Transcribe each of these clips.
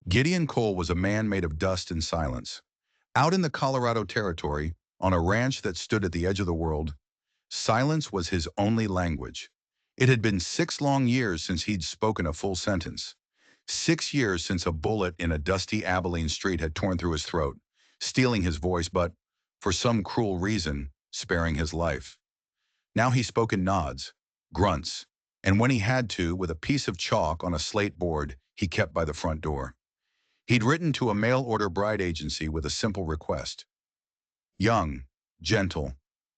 Gideon Cole was a man made of dust and silence. Out in the Colorado Territory, on a ranch that stood at the edge of the world, silence was his only language. It had been 6 long years since he'd spoken a full sentence. 6 years since a bullet in a dusty Abilene street had torn through his throat, stealing his voice but, for some cruel reason, sparing his life. Now he spoke in nods, grunts, and when he had to, with a piece of chalk on a slate board he kept by the front door. He'd written to a mail-order bride agency with a simple request. Young, gentle,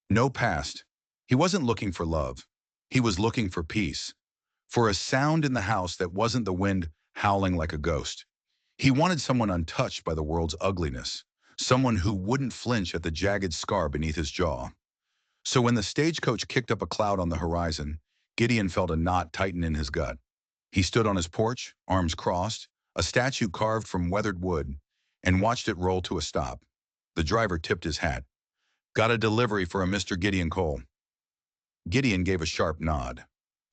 no past. He wasn't looking for love. He was looking for peace. For a sound in the house that wasn't the wind howling like a ghost. He wanted someone untouched by the world's ugliness. Someone who wouldn't flinch at the jagged scar beneath his jaw. So when the stagecoach kicked up a cloud on the horizon, Gideon felt a knot tighten in his gut. He stood on his porch, arms crossed, a statue carved from weathered wood, and watched it roll to a stop. The driver tipped his hat. Got a delivery for a Mr. Gideon Cole. Gideon gave a sharp nod.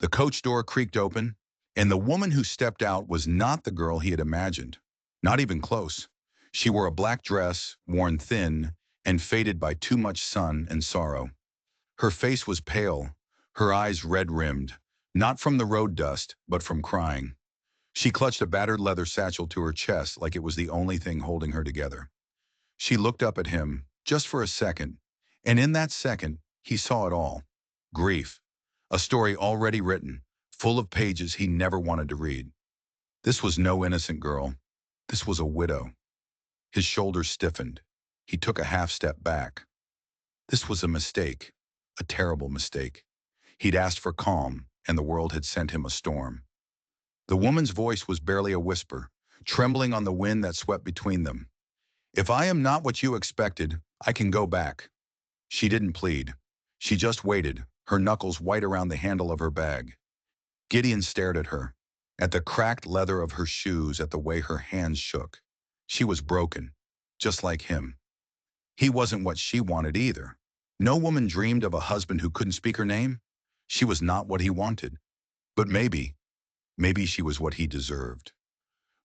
The coach door creaked open, and the woman who stepped out was not the girl he had imagined. Not even close. She wore a black dress, worn thin, and faded by too much sun and sorrow. Her face was pale, her eyes red-rimmed, not from the road dust, but from crying. She clutched a battered leather satchel to her chest like it was the only thing holding her together. She looked up at him, just for a second, and in that second, he saw it all. Grief. A story already written, full of pages he never wanted to read. This was no innocent girl. This was a widow. His shoulders stiffened. He took a half step back. This was a mistake, a terrible mistake. He'd asked for calm, and the world had sent him a storm. The woman's voice was barely a whisper, trembling on the wind that swept between them. If I am not what you expected, I can go back. She didn't plead. She just waited, her knuckles white around the handle of her bag. Gideon stared at her, at the cracked leather of her shoes, at the way her hands shook. She was broken, just like him. He wasn't what she wanted either. No woman dreamed of a husband who couldn't speak her name. She was not what he wanted. But maybe she was what he deserved.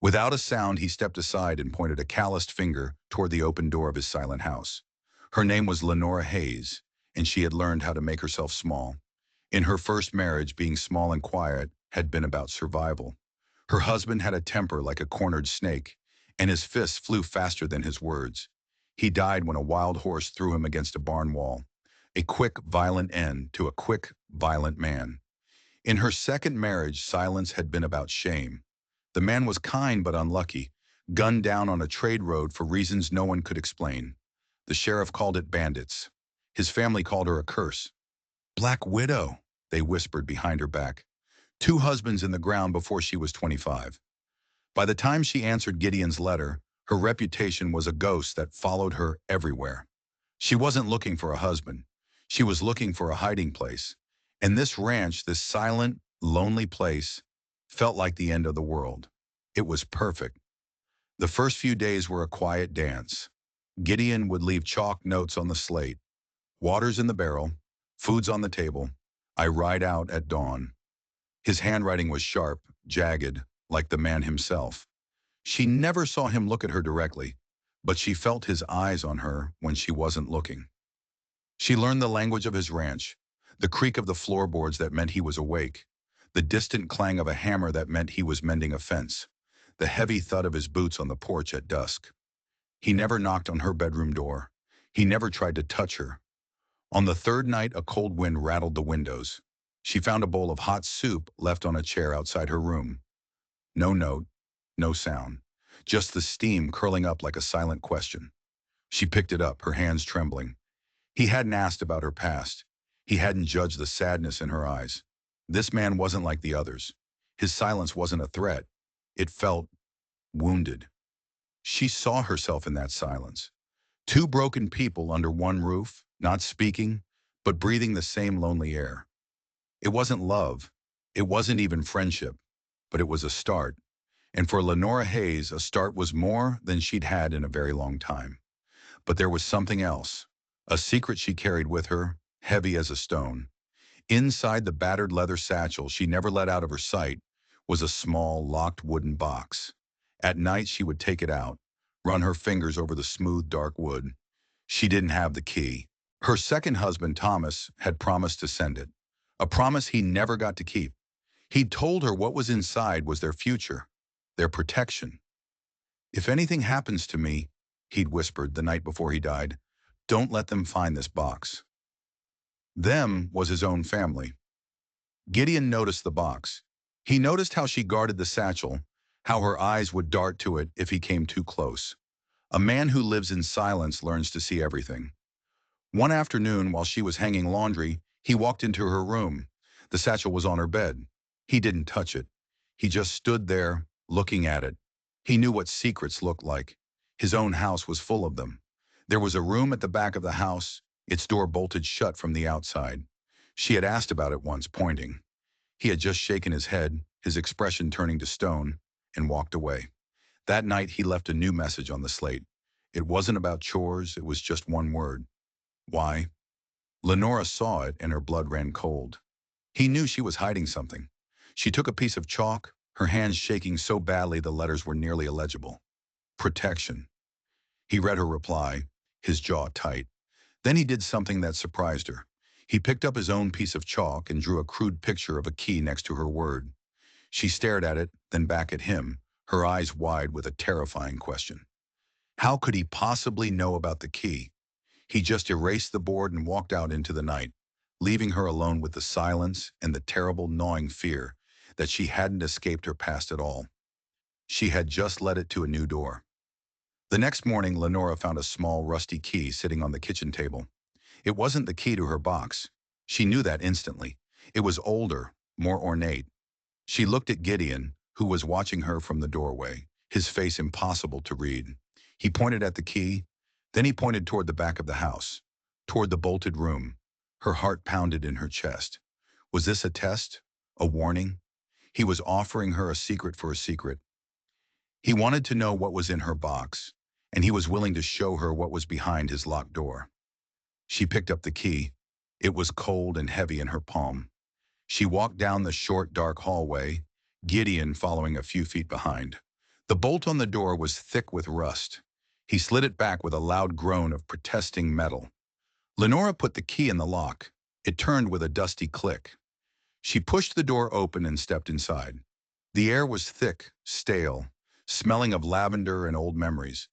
Without a sound, he stepped aside and pointed a calloused finger toward the open door of his silent house. Her name was Lenora Hayes, and she had learned how to make herself small. In her first marriage, being small and quiet had been about survival. Her husband had a temper like a cornered snake, and his fists flew faster than his words. He died when a wild horse threw him against a barn wall. A quick, violent end to a quick, violent man. In her second marriage, silence had been about shame. The man was kind but unlucky, gunned down on a trade road for reasons no one could explain. The sheriff called it bandits. His family called her a curse. Black Widow, they whispered behind her back. 2 husbands in the ground before she was 25. By the time she answered Gideon's letter, her reputation was a ghost that followed her everywhere. She wasn't looking for a husband. She was looking for a hiding place. And this ranch, this silent, lonely place, felt like the end of the world. It was perfect. The first few days were a quiet dance. Gideon would leave chalk notes on the slate. Water's in the barrel, food's on the table. I ride out at dawn. His handwriting was sharp, jagged, like the man himself. She never saw him look at her directly, but she felt his eyes on her when she wasn't looking. She learned the language of his ranch, the creak of the floorboards that meant he was awake, the distant clang of a hammer that meant he was mending a fence, the heavy thud of his boots on the porch at dusk. He never knocked on her bedroom door. He never tried to touch her. On the third night, a cold wind rattled the windows. She found a bowl of hot soup left on a chair outside her room. No note, no sound, just the steam curling up like a silent question. She picked it up, her hands trembling. He hadn't asked about her past. He hadn't judged the sadness in her eyes. This man wasn't like the others. His silence wasn't a threat. It felt wounded. She saw herself in that silence. 2 broken people under one roof, not speaking, but breathing the same lonely air. It wasn't love. It wasn't even friendship. But it was a start. And for Lenora Hayes, a start was more than she'd had in a very long time. But there was something else. A secret she carried with her, heavy as a stone. Inside the battered leather satchel she never let out of her sight was a small, locked wooden box. At night, she would take it out, run her fingers over the smooth, dark wood. She didn't have the key. Her second husband, Thomas, had promised to send it, a promise he never got to keep. He'd told her what was inside was their future, their protection. "If anything happens to me," he'd whispered the night before he died, "don't let them find this box." Them was his own family. Gideon noticed the box. He noticed how she guarded the satchel, how her eyes would dart to it if he came too close. A man who lives in silence learns to see everything. One afternoon, while she was hanging laundry, he walked into her room. The satchel was on her bed. He didn't touch it. He just stood there, looking at it. He knew what secrets looked like. His own house was full of them. There was a room at the back of the house, its door bolted shut from the outside. She had asked about it once, pointing. He had just shaken his head, his expression turning to stone, and walked away. That night, he left a new message on the slate. It wasn't about chores, it was just one word. Why? Lenora saw it and her blood ran cold. He knew she was hiding something. She took a piece of chalk, her hands shaking so badly the letters were nearly illegible. Protection. He read her reply, his jaw tight. Then he did something that surprised her. He picked up his own piece of chalk and drew a crude picture of a key next to her word. She stared at it, then back at him, her eyes wide with a terrifying question. How could he possibly know about the key? He just erased the board and walked out into the night, leaving her alone with the silence and the terrible gnawing fear that she hadn't escaped her past at all. She had just led it to a new door. The next morning, Lenora found a small, rusty key sitting on the kitchen table. It wasn't the key to her box. She knew that instantly. It was older, more ornate. She looked at Gideon, who was watching her from the doorway, his face impossible to read. He pointed at the key, then he pointed toward the back of the house, toward the bolted room. Her heart pounded in her chest. Was this a test? A warning? He was offering her a secret for a secret. He wanted to know what was in her box, and he was willing to show her what was behind his locked door. She picked up the key. It was cold and heavy in her palm. She walked down the short, dark hallway, Gideon following a few feet behind. The bolt on the door was thick with rust. He slid it back with a loud groan of protesting metal. Lenora put the key in the lock. It turned with a dusty click. She pushed the door open and stepped inside. The air was thick, stale, smelling of lavender and old memories.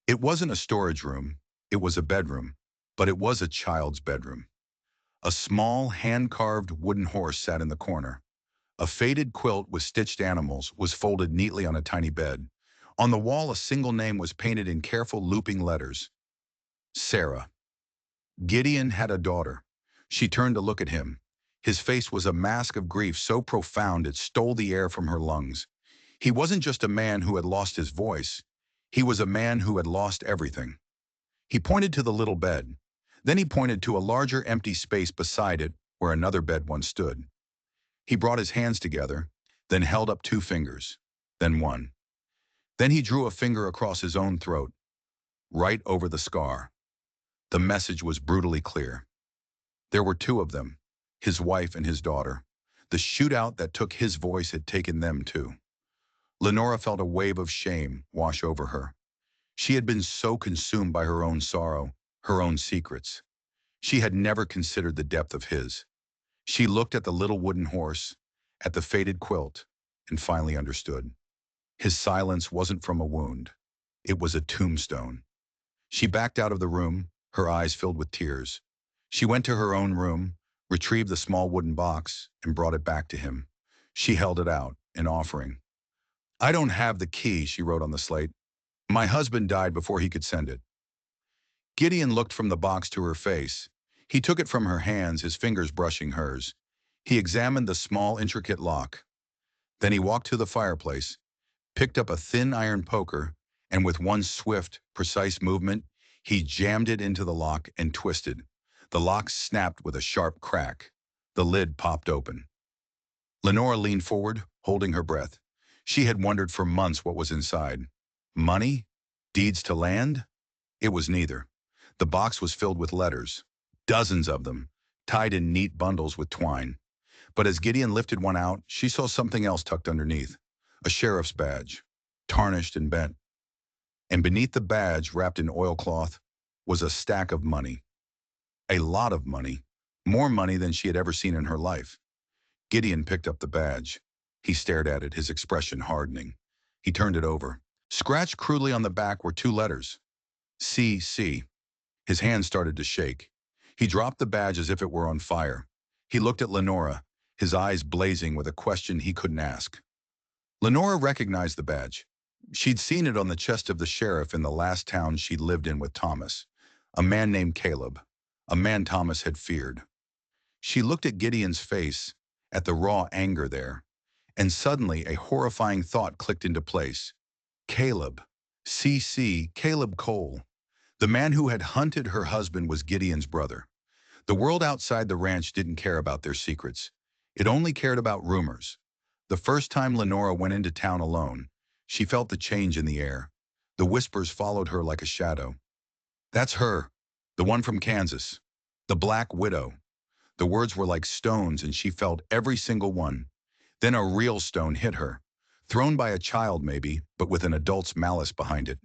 It wasn't a storage room. It was a bedroom, but it was a child's bedroom. A small, hand-carved wooden horse sat in the corner. A faded quilt with stitched animals was folded neatly on a tiny bed. On the wall, a single name was painted in careful looping letters. Sarah. Gideon had a daughter. She turned to look at him. His face was a mask of grief so profound it stole the air from her lungs. He wasn't just a man who had lost his voice. He was a man who had lost everything. He pointed to the little bed. Then he pointed to a larger empty space beside it where another bed once stood. He brought his hands together, then held up two fingers, then one. Then he drew a finger across his own throat, right over the scar. The message was brutally clear. There were two of them, his wife and his daughter. The shootout that took his voice had taken them too. Lenora felt a wave of shame wash over her. She had been so consumed by her own sorrow, her own secrets. She had never considered the depth of his. She looked at the little wooden horse, at the faded quilt, and finally understood. His silence wasn't from a wound. It was a tombstone. She backed out of the room, her eyes filled with tears. She went to her own room, retrieved the small wooden box, and brought it back to him. She held it out, an offering. "I don't have the key," she wrote on the slate. "My husband died before he could send it." Gideon looked from the box to her face. He took it from her hands, his fingers brushing hers. He examined the small, intricate lock. Then he walked to the fireplace, picked up a thin iron poker, and with one swift, precise movement, he jammed it into the lock and twisted. The lock snapped with a sharp crack. The lid popped open. Lenora leaned forward, holding her breath. She had wondered for months what was inside. Money? Deeds to land? It was neither. The box was filled with letters, dozens of them, tied in neat bundles with twine. But as Gideon lifted one out, she saw something else tucked underneath, a sheriff's badge. tarnished and bent. And beneath the badge, wrapped in oilcloth, was a stack of money. A lot of money. More money than she had ever seen in her life. Gideon picked up the badge. He stared at it, his expression hardening. He turned it over. Scratched crudely on the back were two letters. C.C. His hand started to shake. He dropped the badge as if it were on fire. He looked at Lenora, his eyes blazing with a question he couldn't ask. Lenora recognized the badge. She'd seen it on the chest of the sheriff in the last town she'd lived in with Thomas, a man named Caleb, a man Thomas had feared. She looked at Gideon's face, at the raw anger there, and suddenly a horrifying thought clicked into place. Caleb. C.C. Caleb Cole. The man who had hunted her husband was Gideon's brother. The world outside the ranch didn't care about their secrets. It only cared about rumors. The first time Lenora went into town alone, she felt the change in the air. The whispers followed her like a shadow. That's her, the one from Kansas, the Black Widow. The words were like stones and she felt every single one. Then a real stone hit her, thrown by a child maybe, but with an adult's malice behind it.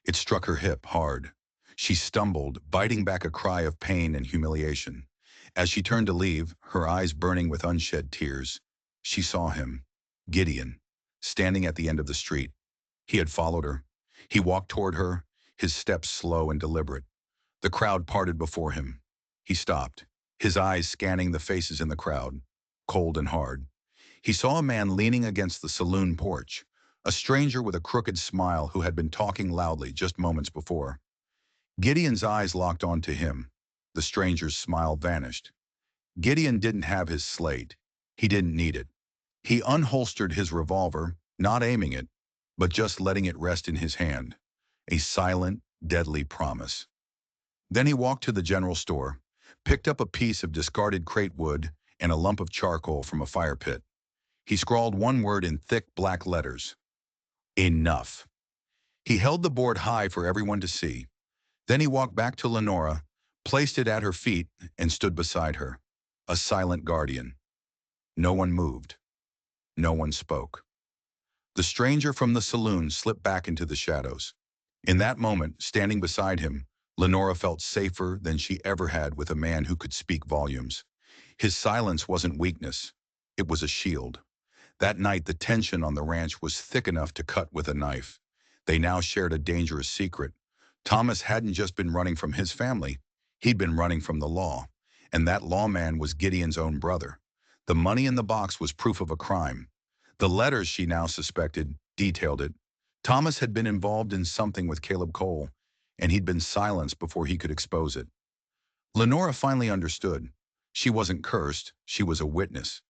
It struck her hip hard. She stumbled, biting back a cry of pain and humiliation. As she turned to leave, her eyes burning with unshed tears, she saw him, Gideon, standing at the end of the street. He had followed her. He walked toward her, his steps slow and deliberate. The crowd parted before him. He stopped, his eyes scanning the faces in the crowd, cold and hard. He saw a man leaning against the saloon porch, a stranger with a crooked smile who had been talking loudly just moments before. Gideon's eyes locked onto him. The stranger's smile vanished. Gideon didn't have his slate. He didn't need it. He unholstered his revolver, not aiming it, but just letting it rest in his hand. A silent, deadly promise. Then he walked to the general store, picked up a piece of discarded crate wood and a lump of charcoal from a fire pit. He scrawled one word in thick black letters. Enough. He held the board high for everyone to see. Then he walked back to Lenora, placed it at her feet, and stood beside her, a silent guardian. No one moved. No one spoke. The stranger from the saloon slipped back into the shadows. In that moment, standing beside him, Lenora felt safer than she ever had with a man who could speak volumes. His silence wasn't weakness. It was a shield. That night, the tension on the ranch was thick enough to cut with a knife. They now shared a dangerous secret. Thomas hadn't just been running from his family. He'd been running from the law. And that lawman was Gideon's own brother. The money in the box was proof of a crime. The letters, she now suspected, detailed it. Thomas had been involved in something with Caleb Cole, and he'd been silenced before he could expose it. Lenora finally understood. She wasn't cursed, she was a witness.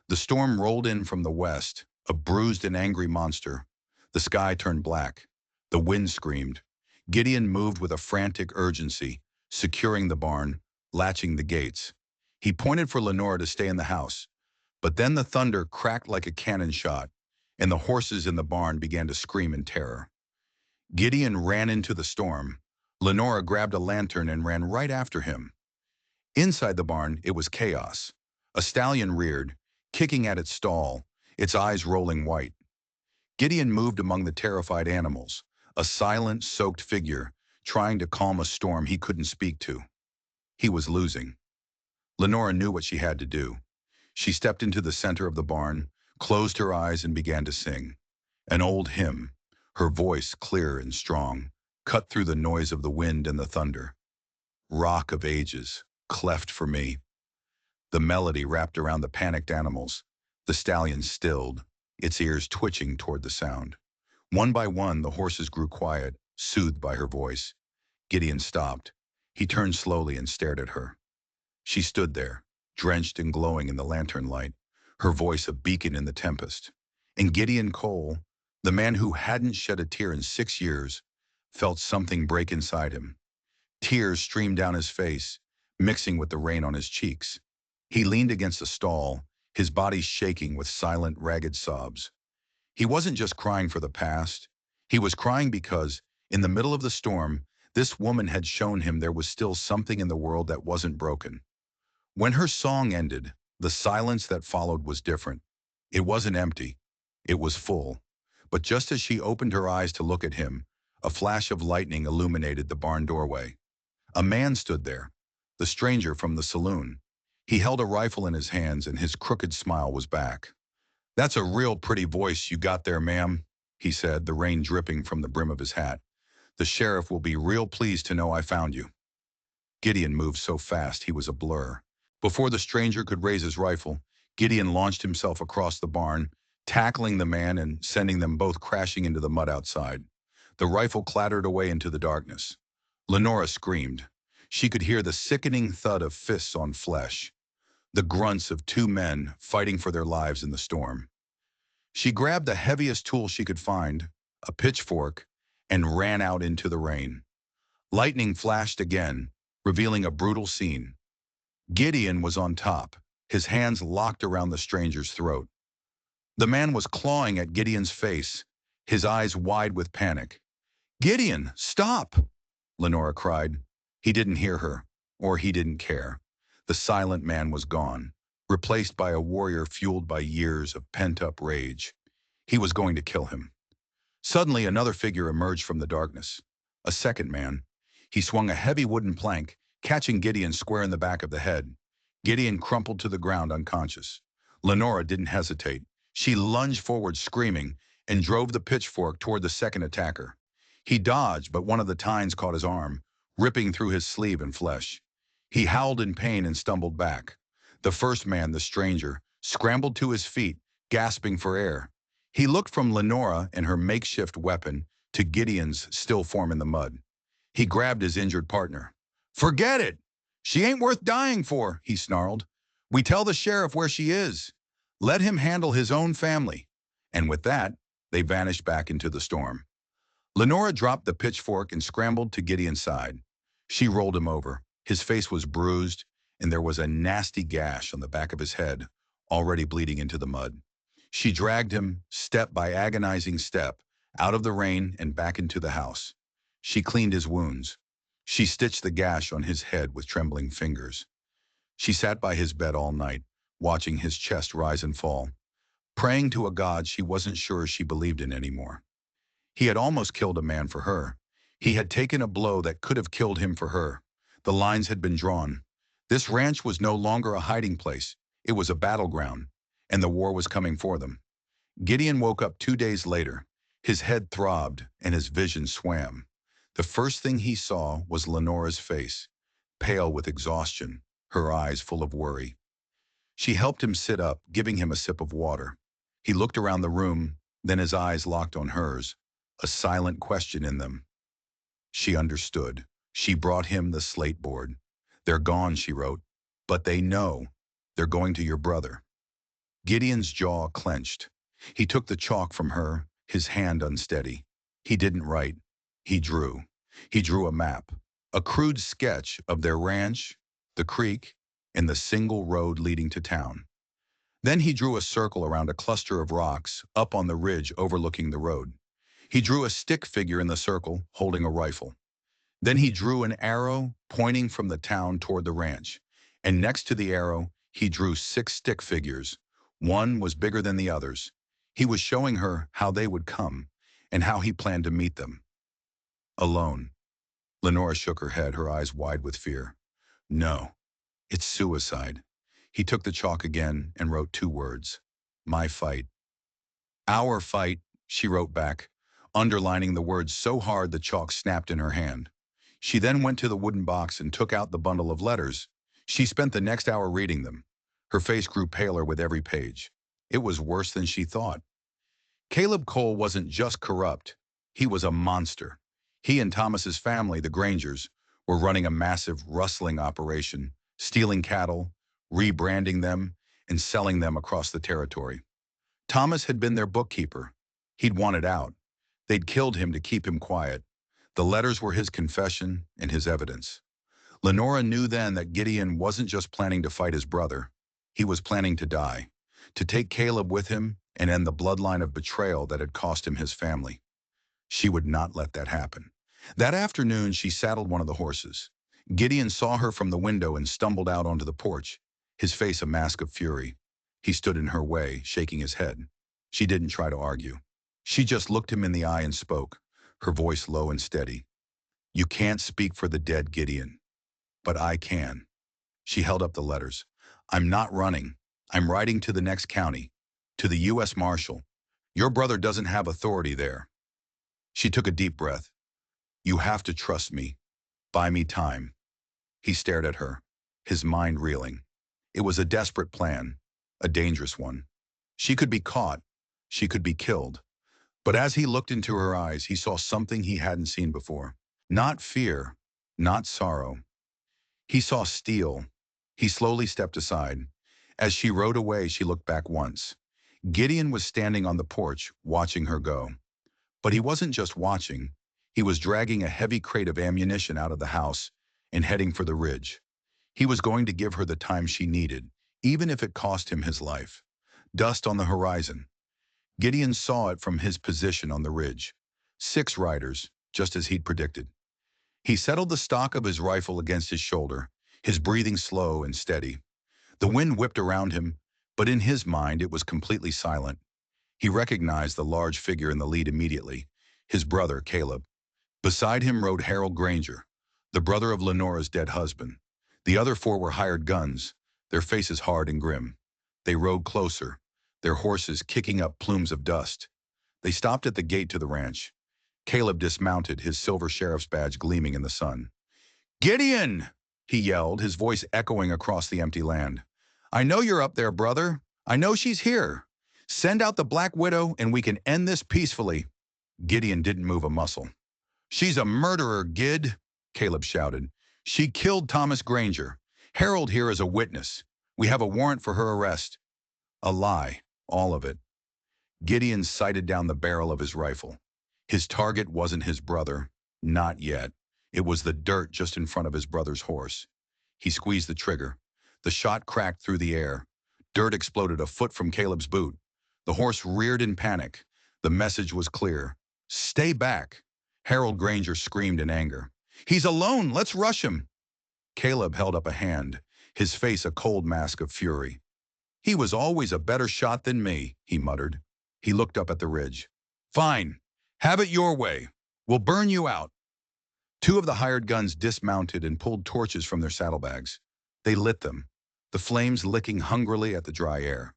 The storm rolled in from the west, a bruised and angry monster. The sky turned black. The wind screamed. Gideon moved with a frantic urgency, securing the barn, latching the gates. He pointed for Lenora to stay in the house. But then the thunder cracked like a cannon shot, and the horses in the barn began to scream in terror. Gideon ran into the storm. Lenora grabbed a lantern and ran right after him. Inside the barn, it was chaos. A stallion reared, kicking at its stall, its eyes rolling white. Gideon moved among the terrified animals, a silent, soaked figure, trying to calm a storm he couldn't speak to. He was losing. Lenora knew what she had to do. She stepped into the center of the barn, closed her eyes and began to sing. An old hymn, her voice clear and strong, cut through the noise of the wind and the thunder. Rock of ages, cleft for me. The melody wrapped around the panicked animals. The stallion stilled, its ears twitching toward the sound. One by one, the horses grew quiet, soothed by her voice. Gideon stopped. He turned slowly and stared at her. She stood there, drenched and glowing in the lantern light, her voice a beacon in the tempest. And Gideon Cole, the man who hadn't shed a tear in 6 years, felt something break inside him. Tears streamed down his face, mixing with the rain on his cheeks. He leaned against a stall, his body shaking with silent, ragged sobs. He wasn't just crying for the past. He was crying because, in the middle of the storm, this woman had shown him there was still something in the world that wasn't broken. When her song ended, the silence that followed was different. It wasn't empty. It was full. But just as she opened her eyes to look at him, a flash of lightning illuminated the barn doorway. A man stood there, the stranger from the saloon. He held a rifle in his hands and his crooked smile was back. "That's a real pretty voice you got there, ma'am," he said, the rain dripping from the brim of his hat. "The sheriff will be real pleased to know I found you." Gideon moved so fast he was a blur. Before the stranger could raise his rifle, Gideon launched himself across the barn, tackling the man and sending them both crashing into the mud outside. The rifle clattered away into the darkness. Lenora screamed. She could hear the sickening thud of fists on flesh, the grunts of two men fighting for their lives in the storm. She grabbed the heaviest tool she could find, a pitchfork, and ran out into the rain. Lightning flashed again, revealing a brutal scene. Gideon was on top, his hands locked around the stranger's throat. The man was clawing at Gideon's face, his eyes wide with panic. "Gideon, stop!" Lenora cried. He didn't hear her, or he didn't care. The silent man was gone, replaced by a warrior fueled by years of pent-up rage. He was going to kill him. Suddenly, another figure emerged from the darkness. A second man. He swung a heavy wooden plank, catching Gideon square in the back of the head. Gideon crumpled to the ground unconscious. Lenora didn't hesitate. She lunged forward screaming and drove the pitchfork toward the second attacker. He dodged, but one of the tines caught his arm, ripping through his sleeve and flesh. He howled in pain and stumbled back. The first man, the stranger, scrambled to his feet, gasping for air. He looked from Lenora and her makeshift weapon to Gideon's still form in the mud. He grabbed his injured partner. "Forget it! She ain't worth dying for," he snarled. "We tell the sheriff where she is. Let him handle his own family." And with that, they vanished back into the storm. Lenora dropped the pitchfork and scrambled to Gideon's side. She rolled him over. His face was bruised, and there was a nasty gash on the back of his head, already bleeding into the mud. She dragged him, step by agonizing step, out of the rain and back into the house. She cleaned his wounds. She stitched the gash on his head with trembling fingers. She sat by his bed all night, watching his chest rise and fall, praying to a God she wasn't sure she believed in anymore. He had almost killed a man for her. He had taken a blow that could have killed him for her. The lines had been drawn. This ranch was no longer a hiding place. It was a battleground, and the war was coming for them. Gideon woke up 2 days later. His head throbbed, and his vision swam. The first thing he saw was Lenora's face, pale with exhaustion, her eyes full of worry. She helped him sit up, giving him a sip of water. He looked around the room, then his eyes locked on hers, a silent question in them. She understood. She brought him the slate board. "They're gone," she wrote, "but they know. They're going to your brother." Gideon's jaw clenched. He took the chalk from her, his hand unsteady. He didn't write. He drew. He drew a map, a crude sketch of their ranch, the creek, and the single road leading to town. Then he drew a circle around a cluster of rocks up on the ridge overlooking the road. He drew a stick figure in the circle, holding a rifle. Then he drew an arrow pointing from the town toward the ranch, and next to the arrow, he drew 6 stick figures. One was bigger than the others. He was showing her how they would come, and how he planned to meet them. Alone. Lenora shook her head, her eyes wide with fear. "No, it's suicide." He took the chalk again and wrote 2 words. "My fight." "Our fight," she wrote back, underlining the words so hard the chalk snapped in her hand. She then went to the wooden box and took out the bundle of letters. She spent the next hour reading them. Her face grew paler with every page. It was worse than she thought. Caleb Cole wasn't just corrupt. He was a monster. He and Thomas's family, the Grangers, were running a massive rustling operation, stealing cattle, rebranding them, and selling them across the territory. Thomas had been their bookkeeper. He'd wanted out. They'd killed him to keep him quiet. The letters were his confession and his evidence. Lenora knew then that Gideon wasn't just planning to fight his brother. He was planning to die, to take Caleb with him and end the bloodline of betrayal that had cost him his family. She would not let that happen. That afternoon, she saddled one of the horses. Gideon saw her from the window and stumbled out onto the porch, his face a mask of fury. He stood in her way, shaking his head. She didn't try to argue. She just looked him in the eye and spoke, her voice low and steady. "You can't speak for the dead, Gideon, but I can." She held up the letters. "I'm not running. I'm writing to the next county, to the U.S. Marshal. Your brother doesn't have authority there." She took a deep breath. "You have to trust me. Buy me time." He stared at her, his mind reeling. It was a desperate plan, a dangerous one. She could be caught. She could be killed. But as he looked into her eyes, he saw something he hadn't seen before. Not fear, not sorrow. He saw steel. He slowly stepped aside. As she rode away, she looked back once. Gideon was standing on the porch, watching her go. But he wasn't just watching. He was dragging a heavy crate of ammunition out of the house and heading for the ridge. He was going to give her the time she needed, even if it cost him his life. Dust on the horizon. Gideon saw it from his position on the ridge. 6 riders, just as he'd predicted. He settled the stock of his rifle against his shoulder, his breathing slow and steady. The wind whipped around him, but in his mind it was completely silent. He recognized the large figure in the lead immediately, his brother, Caleb. Beside him rode Harold Granger, the brother of Lenora's dead husband. The other 4 were hired guns, their faces hard and grim. They rode closer, their horses kicking up plumes of dust. They stopped at the gate to the ranch. Caleb dismounted, his silver sheriff's badge gleaming in the sun. "Gideon!" he yelled, his voice echoing across the empty land. "I know you're up there, brother. I know she's here. Send out the Black Widow and we can end this peacefully." Gideon didn't move a muscle. "She's a murderer, Gid," Caleb shouted. "She killed Thomas Granger. Harold here is a witness. We have a warrant for her arrest." A lie, all of it. Gideon sighted down the barrel of his rifle. His target wasn't his brother, not yet. It was the dirt just in front of his brother's horse. He squeezed the trigger. The shot cracked through the air. Dirt exploded a foot from Caleb's boot. The horse reared in panic. The message was clear. "Stay back." Harold Granger screamed in anger. "He's alone, let's rush him." Caleb held up a hand, his face a cold mask of fury. "He was always a better shot than me," he muttered. He looked up at the ridge. "Fine. Have it your way. We'll burn you out." 2 of the hired guns dismounted and pulled torches from their saddlebags. They lit them, the flames licking hungrily at the dry air.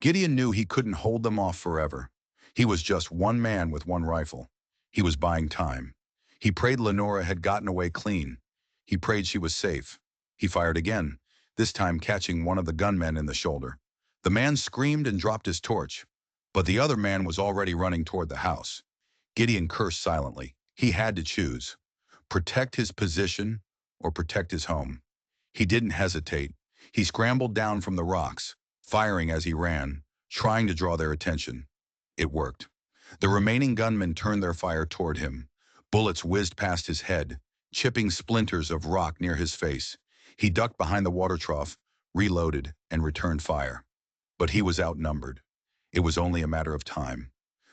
Gideon knew he couldn't hold them off forever. He was just one man with one rifle. He was buying time. He prayed Lenora had gotten away clean. He prayed she was safe. He fired again, this time catching one of the gunmen in the shoulder. The man screamed and dropped his torch, but the other man was already running toward the house. Gideon cursed silently. He had to choose. Protect his position or protect his home. He didn't hesitate. He scrambled down from the rocks, firing as he ran, trying to draw their attention. It worked. The remaining gunmen turned their fire toward him. Bullets whizzed past his head, chipping splinters of rock near his face. He ducked behind the water trough, reloaded, and returned fire. But he was outnumbered. It was only a matter of time.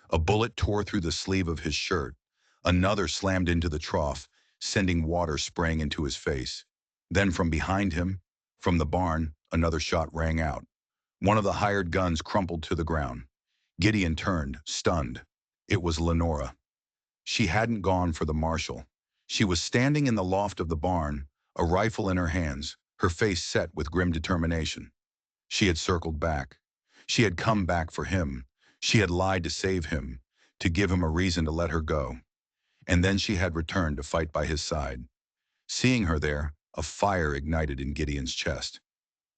A bullet tore through the sleeve of his shirt. Another slammed into the trough, sending water spraying into his face. Then from behind him, from the barn, another shot rang out. One of the hired guns crumpled to the ground. Gideon turned, stunned. It was Lenora. She hadn't gone for the marshal. She was standing in the loft of the barn, a rifle in her hands, her face set with grim determination. She had circled back. She had come back for him. She had lied to save him, to give him a reason to let her go. And then she had returned to fight by his side. Seeing her there, a fire ignited in Gideon's chest.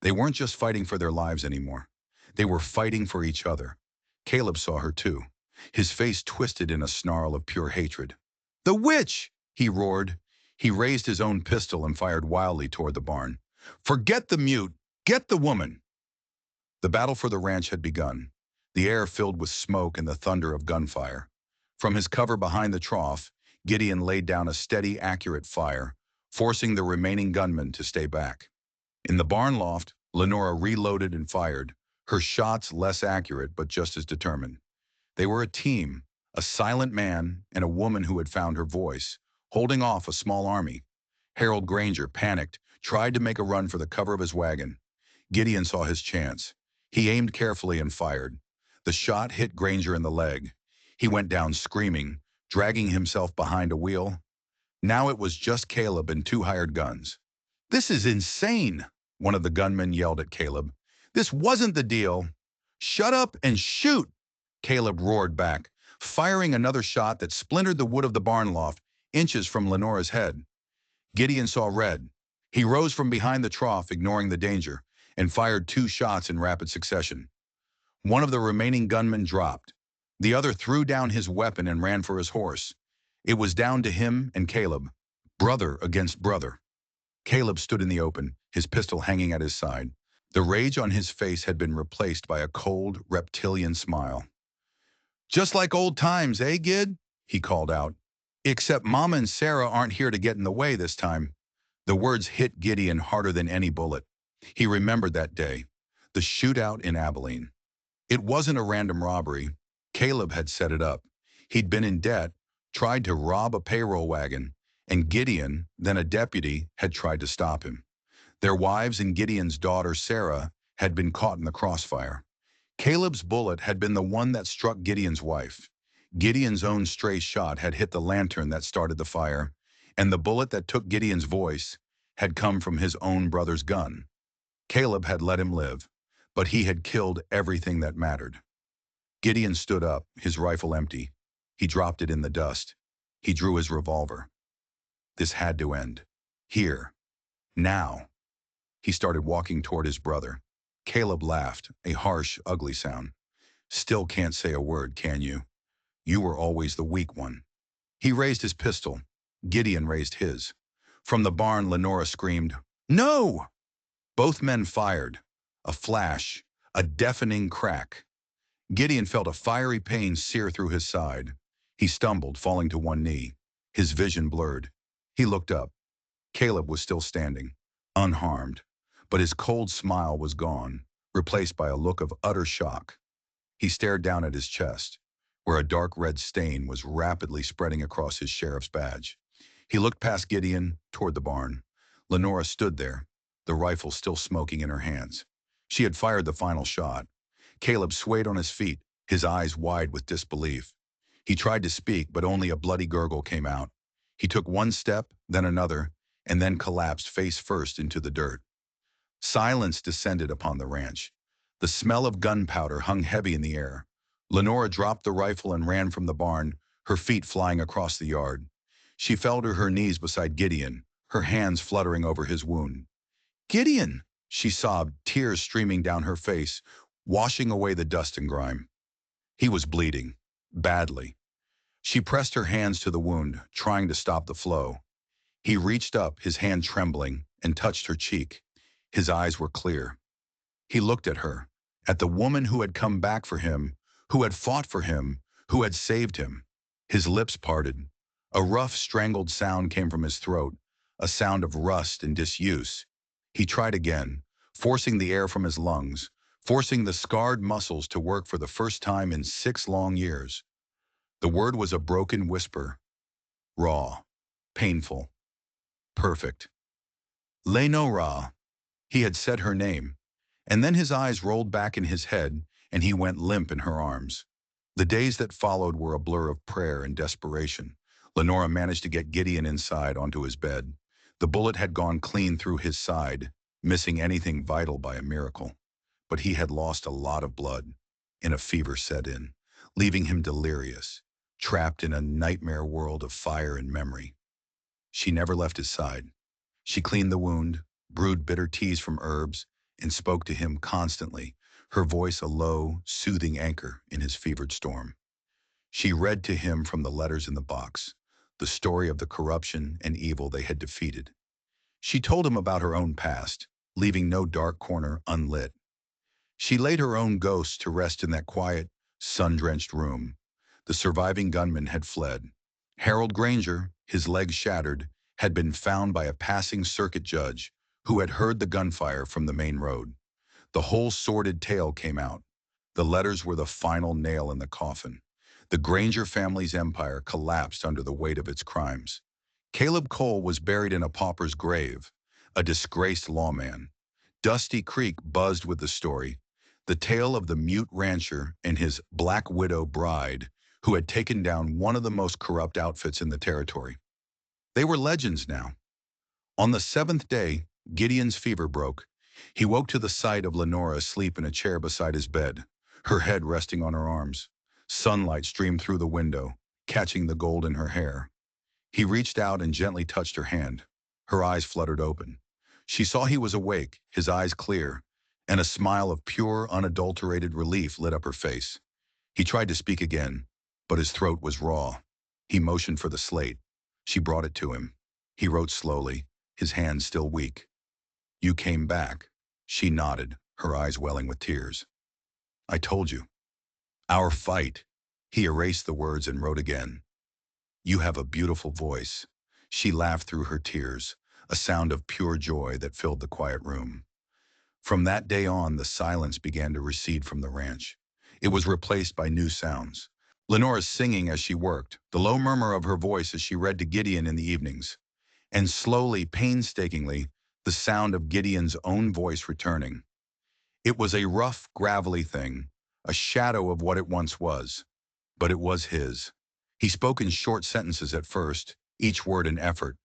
They weren't just fighting for their lives anymore. They were fighting for each other. Caleb saw her too, his face twisted in a snarl of pure hatred. "The witch!" he roared. He raised his own pistol and fired wildly toward the barn. "Forget the mute! Get the woman!" The battle for the ranch had begun, the air filled with smoke and the thunder of gunfire. From his cover behind the trough, Gideon laid down a steady, accurate fire, forcing the remaining gunmen to stay back. In the barn loft, Lenora reloaded and fired, her shots less accurate but just as determined. They were a team, a silent man and a woman who had found her voice, holding off a small army. Harold Granger, panicked, tried to make a run for the cover of his wagon. Gideon saw his chance. He aimed carefully and fired. The shot hit Granger in the leg. He went down screaming, dragging himself behind a wheel. Now it was just Caleb and two hired guns. "This is insane," one of the gunmen yelled at Caleb. "This wasn't the deal." "Shut up and shoot," Caleb roared back, firing another shot that splintered the wood of the barn loft inches from Lenora's head. Gideon saw red. He rose from behind the trough, ignoring the danger, and fired two shots in rapid succession. One of the remaining gunmen dropped. The other threw down his weapon and ran for his horse. It was down to him and Caleb, brother against brother. Caleb stood in the open, his pistol hanging at his side. The rage on his face had been replaced by a cold, reptilian smile. "Just like old times, eh, Gid?" he called out. "Except Mama and Sarah aren't here to get in the way this time." The words hit Gideon harder than any bullet. He remembered that day, the shootout in Abilene. It wasn't a random robbery. Caleb had set it up. He'd been in debt, tried to rob a payroll wagon, and Gideon, then a deputy, had tried to stop him. Their wives and Gideon's daughter, Sarah, had been caught in the crossfire. Caleb's bullet had been the one that struck Gideon's wife. Gideon's own stray shot had hit the lantern that started the fire, and the bullet that took Gideon's voice had come from his own brother's gun. Caleb had let him live, but he had killed everything that mattered. Gideon stood up, his rifle empty. He dropped it in the dust. He drew his revolver. This had to end. Here. Now. He started walking toward his brother. Caleb laughed, a harsh, ugly sound. "Still can't say a word, can you? You were always the weak one." He raised his pistol. Gideon raised his. From the barn, Lenora screamed, "No!" Both men fired. A flash, a deafening crack. Gideon felt a fiery pain sear through his side. He stumbled, falling to one knee. His vision blurred. He looked up. Caleb was still standing, unharmed, but his cold smile was gone, replaced by a look of utter shock. He stared down at his chest, where a dark red stain was rapidly spreading across his sheriff's badge. He looked past Gideon, toward the barn. Lenora stood there, the rifle still smoking in her hands. She had fired the final shot. Caleb swayed on his feet, his eyes wide with disbelief. He tried to speak, but only a bloody gurgle came out. He took one step, then another, and then collapsed face first into the dirt. Silence descended upon the ranch. The smell of gunpowder hung heavy in the air. Lenora dropped the rifle and ran from the barn, her feet flying across the yard. She fell to her knees beside Gideon, her hands fluttering over his wound. "Gideon!" she sobbed, tears streaming down her face, washing away the dust and grime. He was bleeding, badly. She pressed her hands to the wound, trying to stop the flow. He reached up, his hand trembling, and touched her cheek. His eyes were clear. He looked at her, at the woman who had come back for him, who had fought for him, who had saved him. His lips parted. A rough, strangled sound came from his throat, a sound of rust and disuse. He tried again, forcing the air from his lungs, forcing the scarred muscles to work for the first time in 6 long years. The word was a broken whisper. Raw. Painful. Perfect. Lenora. He had said her name. And then his eyes rolled back in his head, and he went limp in her arms. The days that followed were a blur of prayer and desperation. Lenora managed to get Gideon inside onto his bed. The bullet had gone clean through his side, missing anything vital by a miracle. But he had lost a lot of blood, and a fever set in, leaving him delirious, trapped in a nightmare world of fire and memory. She never left his side. She cleaned the wound, brewed bitter teas from herbs, and spoke to him constantly, her voice a low, soothing anchor in his fevered storm. She read to him from the letters in the box, the story of the corruption and evil they had defeated. She told him about her own past, leaving no dark corner unlit. She laid her own ghost to rest in that quiet, sun-drenched room. The surviving gunman had fled. Harold Granger, his legs shattered, had been found by a passing circuit judge who had heard the gunfire from the main road. The whole sordid tale came out. The letters were the final nail in the coffin. The Granger family's empire collapsed under the weight of its crimes. Caleb Cole was buried in a pauper's grave, a disgraced lawman. Dusty Creek buzzed with the story, the tale of the mute rancher and his Black Widow bride who had taken down one of the most corrupt outfits in the territory. They were legends now. On the seventh day, Gideon's fever broke. He woke to the sight of Lenora asleep in a chair beside his bed, her head resting on her arms. Sunlight streamed through the window, catching the gold in her hair. He reached out and gently touched her hand. Her eyes fluttered open. She saw he was awake, his eyes clear, and a smile of pure, unadulterated relief lit up her face. He tried to speak again, but his throat was raw. He motioned for the slate. She brought it to him. He wrote slowly, his hands still weak. "You came back." She nodded, her eyes welling with tears. "I told you. Our fight." He erased the words and wrote again. "You have a beautiful voice." She laughed through her tears, a sound of pure joy that filled the quiet room. From that day on, the silence began to recede from the ranch. It was replaced by new sounds. Lenora's singing as she worked, the low murmur of her voice as she read to Gideon in the evenings, and slowly, painstakingly, the sound of Gideon's own voice returning. It was a rough, gravelly thing, a shadow of what it once was, but it was his. He spoke in short sentences at first, each word an effort,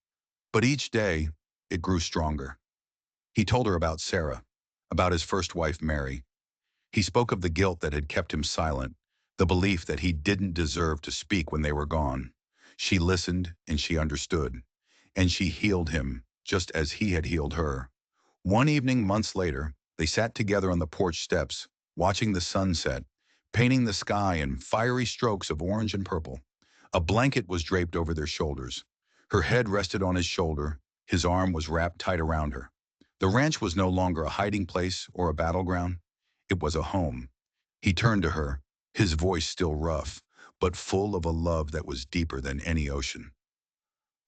but each day it grew stronger. He told her about Sarah, about his first wife, Mary. He spoke of the guilt that had kept him silent, the belief that he didn't deserve to speak when they were gone. She listened and she understood, and she healed him just as he had healed her. One evening, months later, they sat together on the porch steps, watching the sunset, painting the sky in fiery strokes of orange and purple. A blanket was draped over their shoulders. Her head rested on his shoulder, his arm was wrapped tight around her. The ranch was no longer a hiding place or a battleground. It was a home. He turned to her, his voice still rough, but full of a love that was deeper than any ocean.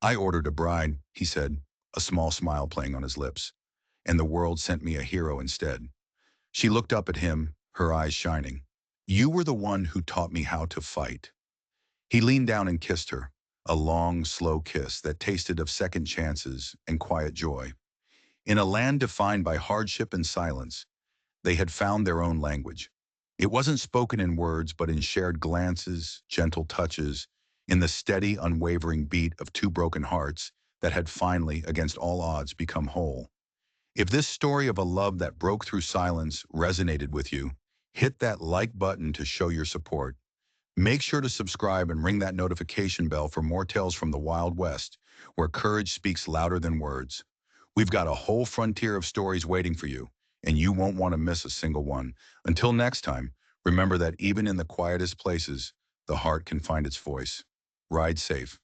"I ordered a bride," he said, a small smile playing on his lips, "and the world sent me a hero instead." She looked up at him, her eyes shining. "You were the one who taught me how to fight." He leaned down and kissed her, a long, slow kiss that tasted of second chances and quiet joy. In a land defined by hardship and silence, they had found their own language. It wasn't spoken in words, but in shared glances, gentle touches, in the steady, unwavering beat of two broken hearts that had finally, against all odds, become whole. If this story of a love that broke through silence resonated with you, hit that like button to show your support. Make sure to subscribe and ring that notification bell for more tales from the Wild West, where courage speaks louder than words. We've got a whole frontier of stories waiting for you, and you won't want to miss a single one. Until next time, remember that even in the quietest places, the heart can find its voice. Ride safe.